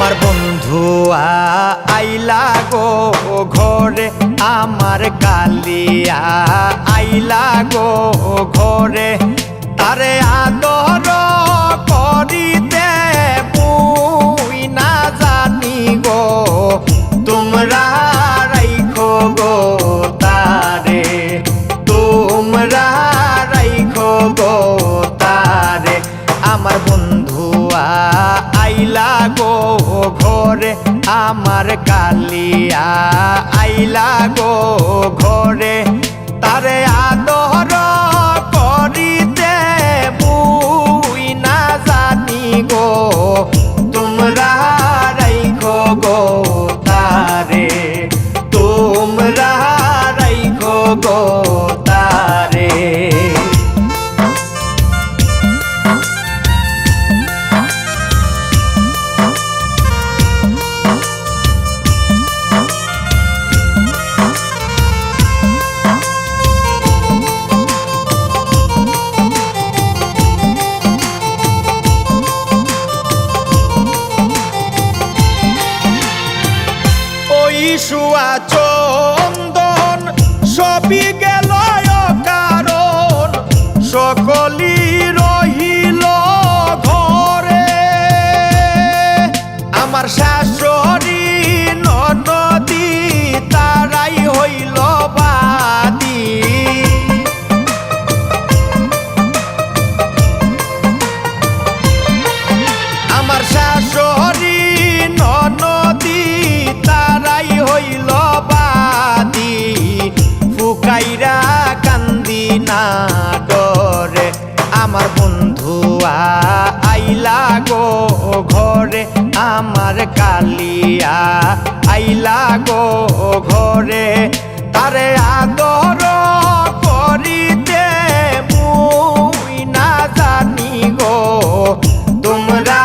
আমার বন্ধু আইলা গো ঘরে, আমার কালিয়া আইলা গো ঘরে। তারে আদর করিতে মুই না জানি গো, তোমরা রাইখো গো তারে, তোমরা রাইখো গো তারে। আমার বন্ধু আইলা গো ঘরে, আমার কালিয়া আইলা গো ঘরে। তারে আদর করিতে মুই না জানি গো, তোমরা রাইখো গো তারে, তোমরা রাইখো গো তারে। ইসুয়া চন্দন সবই গেল কারণ, সকলি রহিল ঘরে। আমার শাশুড়ি ননদি তারাই হইল বাদী, আমার শাশুড়ি ননদি তারাই হইল বাদী। ফুকাইরা কান্দি না ডরে, আমার বন্ধু আইলা গো ঘরে, আমার কালিয়া আইলা গো ঘরে। তারে আদর করিতে মুই না জানি গো, তোমরা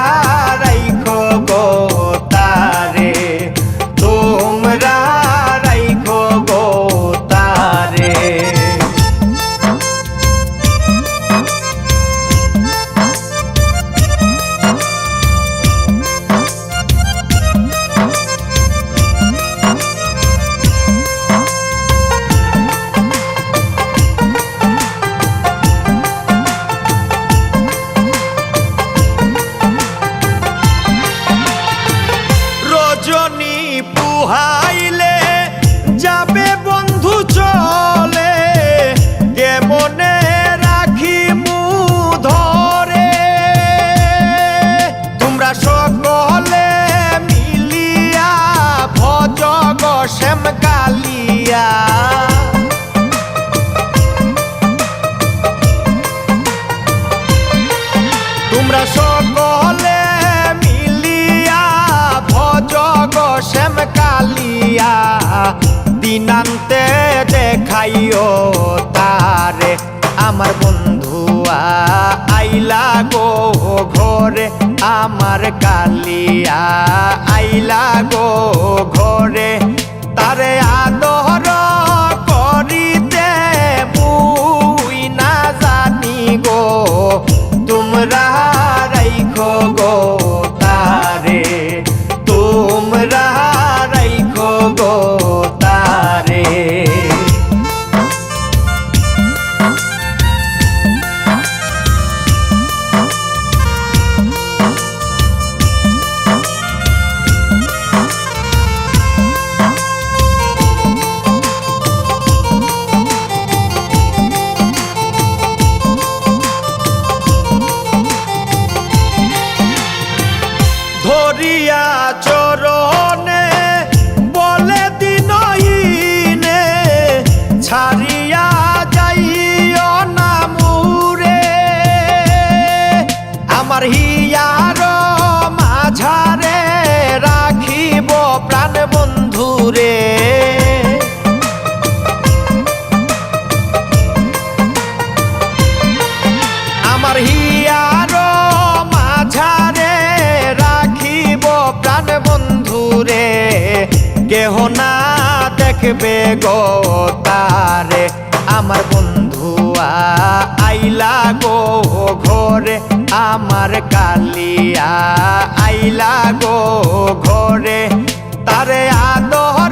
রাইখো গো তারে, তোমরা রাইখো গো তারে। রজনী পুহাইলে যাবে বন্ধু চলে, কেমনে রাখি মু ধরে। তোমরা সকলে মিলিয়া ভজ গো শ্যাম কালিয়া, তোমরা সকলে মিলিয়া ভজ গো শ্যাম কালিয়া। দিনান্তে দেখাইও তারে, আমার বন্ধু আইলা গো ঘরে, আমার কালিয়া আইলা গো ঘরে। তারে আদর করিতে মুই না জানি গো, তোমরা রাইখো গো তারে, তোমরা রাইখো গো তারে। ধরিয়া চরণে বলে দিনহীনে, ছাড়িয়া যাইও না মুরে। আমার হিয়ার মাঝারে রাখিব প্রাণ বন্ধুরে। আমার হিয়ার মাঝারে রাখিব প্রাণ বন্ধুরে, কেহ না দেখবে গো তারে। আমার বন্ধু আইলা গো ঘরে, আমার কালিয়া আইলা গো ঘরে তারে আদর